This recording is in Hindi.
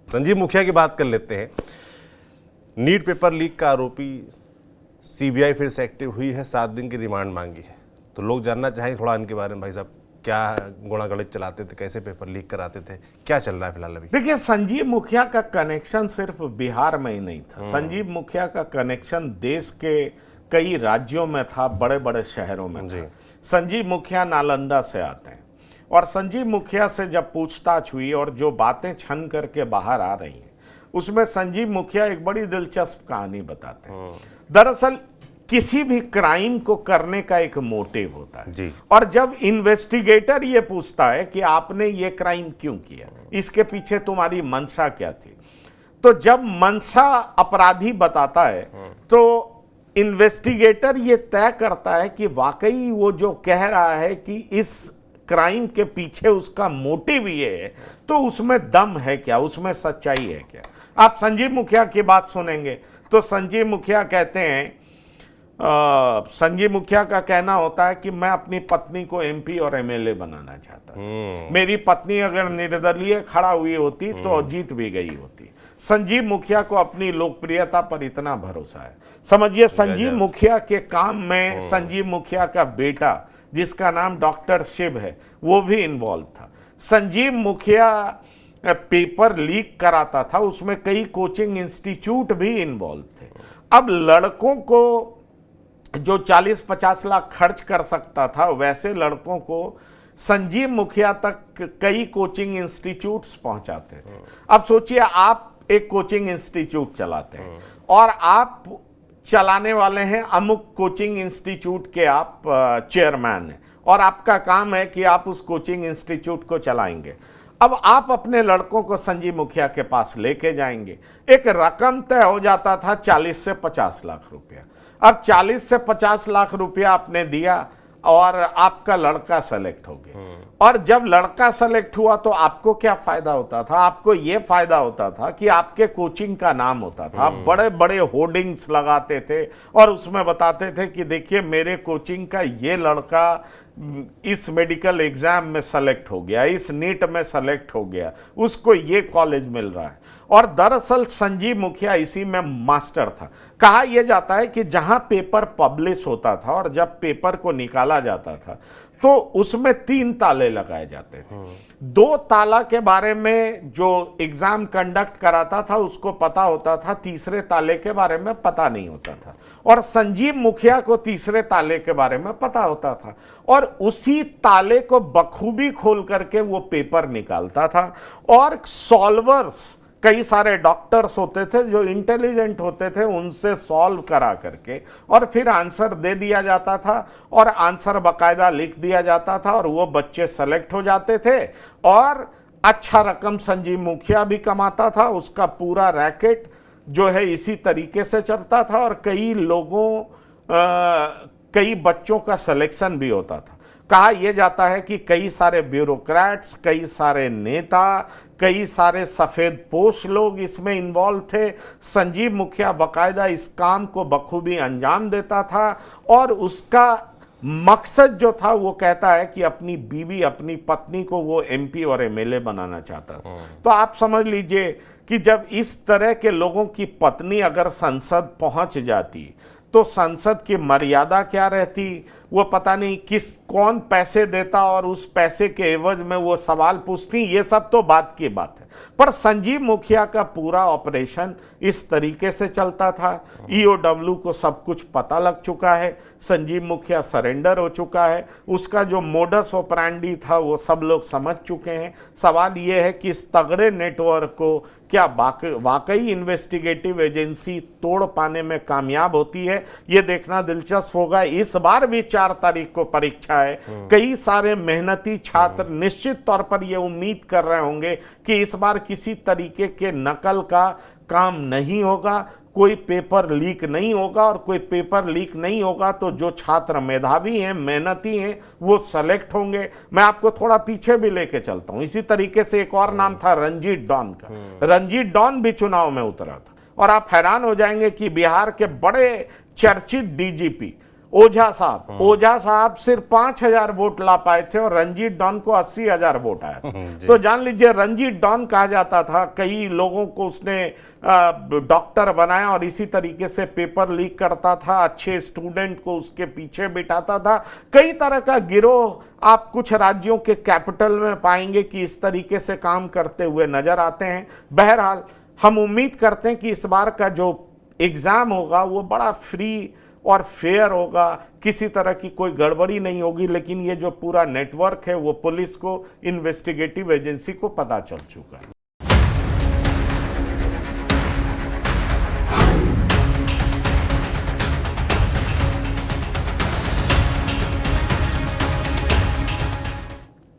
संजीव मुखिया की बात कर लेते हैं। नीट पेपर लीक का आरोपी सीबीआई फिर से एक्टिव हुई है, 7 दिन की रिमांड मांगी है। तो लोग जानना चाहेंगे थोड़ा इनके बारे में, भाई साहब क्या गुणा गणित चलाते थे, कैसे पेपर लीक कराते थे, क्या चल रहा है फिलहाल अभी? देखिए, संजीव मुखिया का कनेक्शन सिर्फ बिहार में ही नहीं था। संजीव मुखिया का कनेक्शन देश के कई राज्यों में था, बड़े बड़े शहरों में था। संजीव मुखिया नालंदा से आते हैं और संजीव मुखिया से जब पूछताछ हुई और जो बातें छन करके बाहर आ रही हैं, उसमें संजीव मुखिया एक बड़ी दिलचस्प कहानी बताते हैं। दरअसल किसी भी क्राइम को करने का एक मोटिव होता है जी। और जब इन्वेस्टिगेटर ये पूछता है कि आपने ये क्राइम क्यों किया, इसके पीछे तुम्हारी मंशा क्या थी, तो जब मंशा अपराधी बताता है तो इन्वेस्टिगेटर ये तय करता है कि वाकई वो जो कह रहा है कि इस क्राइम के पीछे उसका मोटिव ये है, तो उसमें दम है क्या, उसमें सच्चाई है क्या। आप संजीव मुखिया की बात सुनेंगे तो संजीव मुखिया कहते हैं, संजीव मुखिया का कहना होता है कि मैं अपनी पत्नी को एमपी और एमएलए बनाना चाहता था। मेरी पत्नी अगर निर्दलीय खड़ा हुई होती तो जीत भी गई होती। संजीव मुखिया को अपनी लोकप्रियता पर इतना भरोसा है। समझिए, संजीव मुखिया के काम में संजीव मुखिया का बेटा, जिसका नाम डॉक्टर शिव है, वो भी इन्वॉल्व था। संजीव मुखिया पेपर लीक कराता था, उसमें कई कोचिंग इंस्टीट्यूट भी इन्वॉल्व थे। अब लड़कों को जो 40-50 लाख खर्च कर सकता था, वैसे लड़कों को संजीव मुखिया तक कई कोचिंग इंस्टीट्यूट्स पहुंचाते थे। अब सोचिए, आप एक कोचिंग इंस्टीट्यूट चलाते हैं और आप चलाने वाले हैं अमुक कोचिंग इंस्टीट्यूट के आप चेयरमैन हैं और आपका काम है कि आप उस कोचिंग इंस्टीट्यूट को चलाएंगे। अब आप अपने लड़कों को संजीव मुखिया के पास लेके जाएंगे। एक रकम तय हो जाता था 40 से 50 लाख रुपया। अब 40 से 50 लाख रुपया आपने दिया और आपका लड़का सेलेक्ट हो गया। और जब लड़का सेलेक्ट हुआ तो आपको क्या फायदा होता था? आपको यह फायदा होता था कि आपके कोचिंग का नाम होता था। आप बड़े बड़े होर्डिंग्स लगाते थे और उसमें बताते थे कि देखिए, मेरे कोचिंग का ये लड़का इस मेडिकल एग्जाम में सेलेक्ट हो गया, इस नीट में सेलेक्ट हो गया, उसको ये कॉलेज मिल रहा है। और दरअसल संजीव मुखिया इसी में मास्टर था। कहा यह जाता है कि जहां पेपर पब्लिश होता था और जब पेपर को निकाला जाता था तो उसमें 3 ताले लगाए जाते थे। 2 ताला के बारे में जो एग्जाम कंडक्ट कराता था उसको पता होता था, तीसरे ताले के बारे में पता नहीं होता था। और संजीव मुखिया को तीसरे ताले के बारे में पता होता था और उसी ताले को बखूबी खोल करके वो पेपर निकालता था। और सॉल्वर्स, कई सारे डॉक्टर्स होते थे जो इंटेलिजेंट होते थे, उनसे सॉल्व करा करके और फिर आंसर दे दिया जाता था और आंसर बाकायदा लिख दिया जाता था और वो बच्चे सेलेक्ट हो जाते थे और अच्छा रकम संजीव मुखिया भी कमाता था। उसका पूरा रैकेट जो है इसी तरीके से चलता था और कई बच्चों का सिलेक्शन भी होता था। कहा यह जाता है कि कई सारे ब्यूरोक्रेट्स, कई सारे नेता, कई सारे सफेद पोश लोग इसमें इन्वॉल्व थे। संजीव मुखिया बाकायदा इस काम को बखूबी अंजाम देता था और उसका मकसद जो था वो कहता है कि अपनी बीवी, अपनी पत्नी को वो एमपी और एमएलए बनाना चाहता था। तो आप समझ लीजिए कि जब इस तरह के लोगों की पत्नी अगर संसद पहुंच जाती तो संसद की मर्यादा क्या रहती, वो पता नहीं कौन पैसे देता और उस पैसे के एवज में वो सवाल पूछती। ये सब तो बात की बात है, पर संजीव मुखिया का पूरा ऑपरेशन इस तरीके से चलता था। ईओडब्ल्यू को सब कुछ पता लग चुका है, संजीव मुखिया सरेंडर हो चुका है, उसका जो मोडस ऑपरेंडी था वो सब लोग समझ चुके हैं। सवाल ये है कि इस तगड़े नेटवर्क को क्या वाकई इन्वेस्टिगेटिव एजेंसी तोड़ पाने में कामयाब होती है, ये देखना दिलचस्प होगा। इस बार भी 4 तारीख को परीक्षा है। कई सारे मेहनती छात्र निश्चित तौर पर ये उम्मीद कर रहे होंगे कि इस बार किसी तरीके के नकल का काम नहीं होगा, कोई पेपर लीक नहीं होगा और कोई पेपर लीक नहीं होगा तो जो छात्र मेधावी हैं, मेहनती हैं, वो सेलेक्ट होंगे। मैं आपको थोड़ा पीछे भी लेके चलता हूं। इसी तरीके से एक और नाम था रंजीत डॉन का। रंजीत डॉन भी चुनाव में उतरा था और आप हैरान हो जाएंगे कि बिहार के बड़े चर्चित डीजीपी ओझा साहब सिर्फ 5,000 वोट ला पाए थे और रंजीत डॉन को 80,000 वोट आया था। तो जान लीजिए, रंजीत डॉन कहा जाता था, कई लोगों को उसने डॉक्टर बनाया और इसी तरीके से पेपर लीक करता था, अच्छे स्टूडेंट को उसके पीछे बिठाता था। कई तरह का गिरोह आप कुछ राज्यों के कैपिटल में पाएंगे कि इस तरीके से काम करते हुए नजर आते हैं। बहरहाल हम उम्मीद करते हैं कि इस बार का जो एग्जाम होगा वो बड़ा फ्री और फेयर होगा, किसी तरह की कोई गड़बड़ी नहीं होगी। लेकिन ये जो पूरा नेटवर्क है वो पुलिस को, इन्वेस्टिगेटिव एजेंसी को पता चल चुका है।